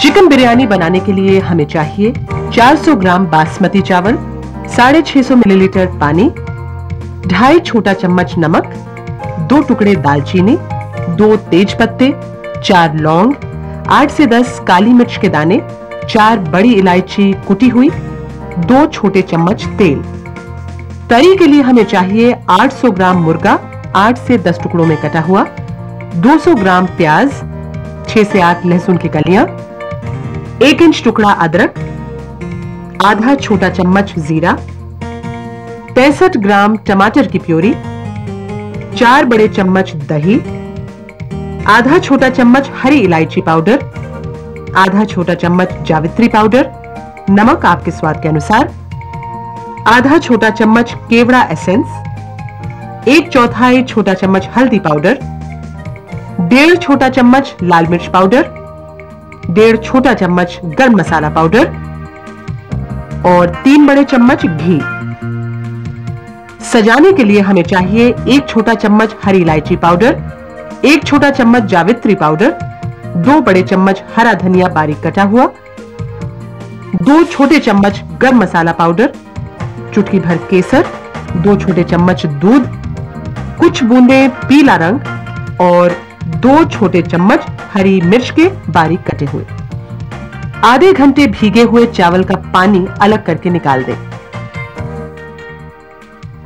Chicken biryani बनाने के लिए हमें चाहिए 400 ग्राम बासमती चावल, 650 मिलीलीटर पानी, 2.5 छोटा चम्मच नमक, 2 टुकड़े दालचीनी, 2 तेज पत्ते, 4 लौंग, 8 से 10 काली मिर्च के दाने, 4 बड़ी इलायची कुटी हुई, 2 छोटे चम्मच तेल। तरी के लिए हमें चाहिए 800 ग्राम मुर्गा 8 से 10 टुकड़ों में कटा हुआ, 200 ग्राम प्याज, 6 से 8 लहसुन की कलियां, 1 इंच टुकड़ा अदरक, आधा छोटा चम्मच जीरा, 65 ग्राम टमाटर की प्यूरी, 4 बड़े चम्मच दही, आधा छोटा चम्मच हरी इलायची पाउडर, आधा छोटा चम्मच जावित्री पाउडर, नमक आपके स्वाद के अनुसार, आधा छोटा चम्मच केवड़ा एसेंस, 1/4 छोटा चम्मच हल्दी पाउडर, 1.5 छोटा चम्मच लाल मिर्च पाउडर, 1.5 छोटा चम्मच गरम मसाला पाउडर और 3 बड़े चम्मच घी। सजाने के लिए हमें चाहिए 1 छोटा चम्मच हरी इलायची पाउडर, 1 छोटा चम्मच जावित्री पाउडर, 2 बड़े चम्मच हरा धनिया बारीक कटा हुआ, 2 छोटे चम्मच गरम मसाला पाउडर, चुटकी भर केसर, 2 छोटे चम्मच दूध, कुछ बूंदे पीला रंग और 2 छोटे चम्मच हरी मिर्च के बारीक कटे हुए। आधे घंटे भीगे हुए चावल का पानी अलग करके निकाल दें।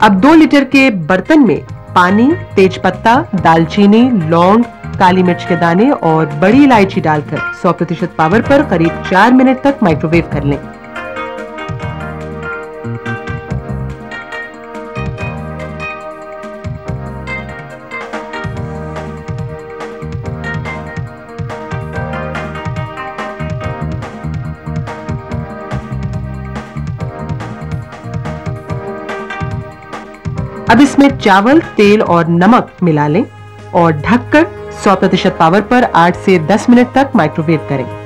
अब 2 लीटर के बर्तन में पानी, तेजपत्ता, दालचीनी, लौंग, काली मिर्च के दाने और बड़ी इलायची डालकर 100% पावर पर करीब 4 मिनट तक माइक्रोवेव कर लें। अब इसमें चावल, तेल और नमक मिला लें और ढककर 100% पावर पर 8 से 10 मिनट तक माइक्रोवेव करें।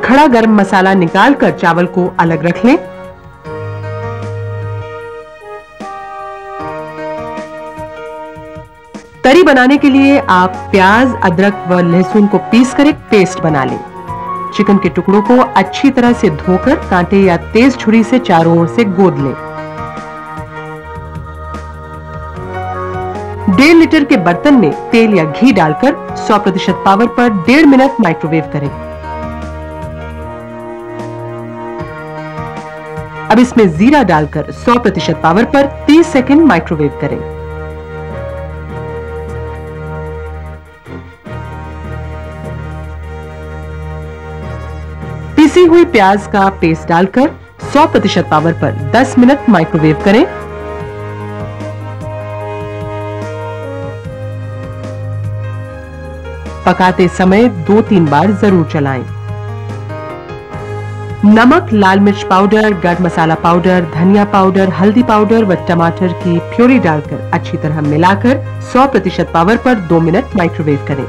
खड़ा गरम मसाला निकालकर चावल को अलग रख लें। तरी बनाने के लिए आप प्याज, अदरक व लहसुन को पीस कर एक पेस्ट बना लें। चिकन के टुकड़ों को अच्छी तरह से धोकर कांटे या तेज छुरी से चारों ओर से गोद लें। 1.5 लीटर के बर्तन में तेल या घी डालकर 100% पावर पर 1.5 मिनट माइक्रोवेव करें। अब इसमें जीरा डालकर 100% पावर पर 30 सेकंड माइक्रोवेव करें। पिसी हुई प्याज का पेस्ट डालकर 100% पावर पर 10 मिनट माइक्रोवेव करें। पकाते समय 2-3 बार जरूर चलाएं। नमक, लाल मिर्च पाउडर, गरम मसाला पाउडर, धनिया पाउडर, हल्दी पाउडर व टमाटर की प्यूरी डालकर अच्छी तरह मिलाकर 100% पावर पर 2 मिनट माइक्रोवेव करें।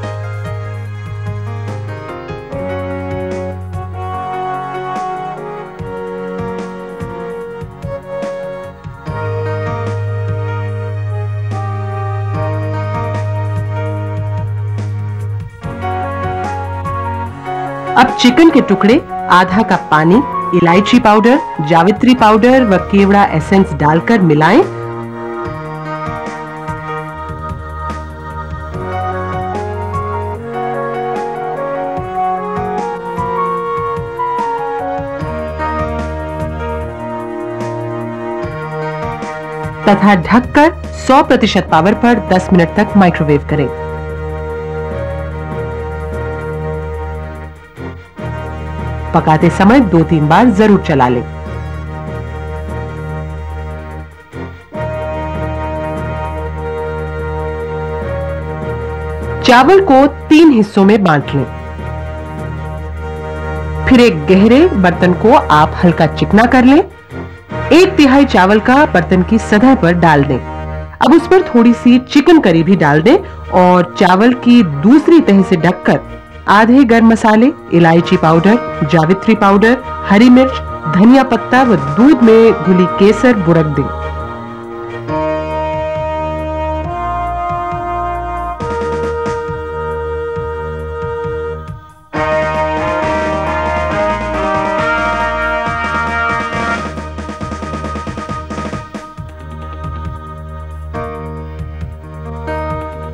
अब चिकन के टुकड़े, आधा कप पानी, इलायची पाउडर, जावित्री पाउडर व केवड़ा एसेंस डालकर मिलाएं। तथा ढककर 100% पावर पर 10 मिनट तक माइक्रोवेव करें। पकाते समय 2-3 बार जरूर चला लें। चावल को 3 हिस्सों में बांट लें। फिर एक गहरे बर्तन को आप हल्का चिकना कर लें। 1/3 चावल का बर्तन की सतह पर डाल दें। अब उस पर थोड़ी सी चिकन करी भी डाल दें और चावल की दूसरी तह से ढककर आधे गरम मसाले, इलायची पाउडर, जावित्री पाउडर, हरी मिर्च, धनिया पत्ता व दूध में घुली केसर बुड़क दें।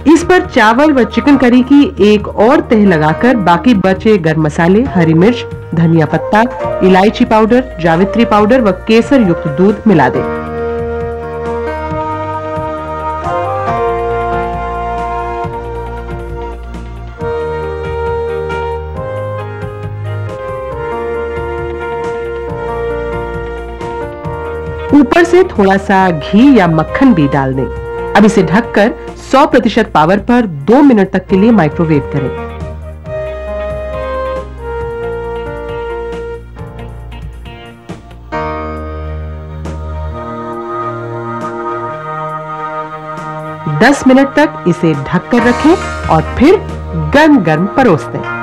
इस पर चावल व चिकन करी की एक और तह लगाकर बाकी बचे गरम मसाले, हरी मिर्च, धनिया पत्ता, इलायची पाउडर, जावित्री पाउडर व केसर युक्त दूध मिला दें। ऊपर से थोड़ा सा घी या मक्खन भी डाल दें। अब इसे ढककर 100% पावर पर 2 मिनट तक के लिए माइक्रोवेव करें। दस मिनट तक इसे ढककर रखें और फिर गरम गरम परोस दें।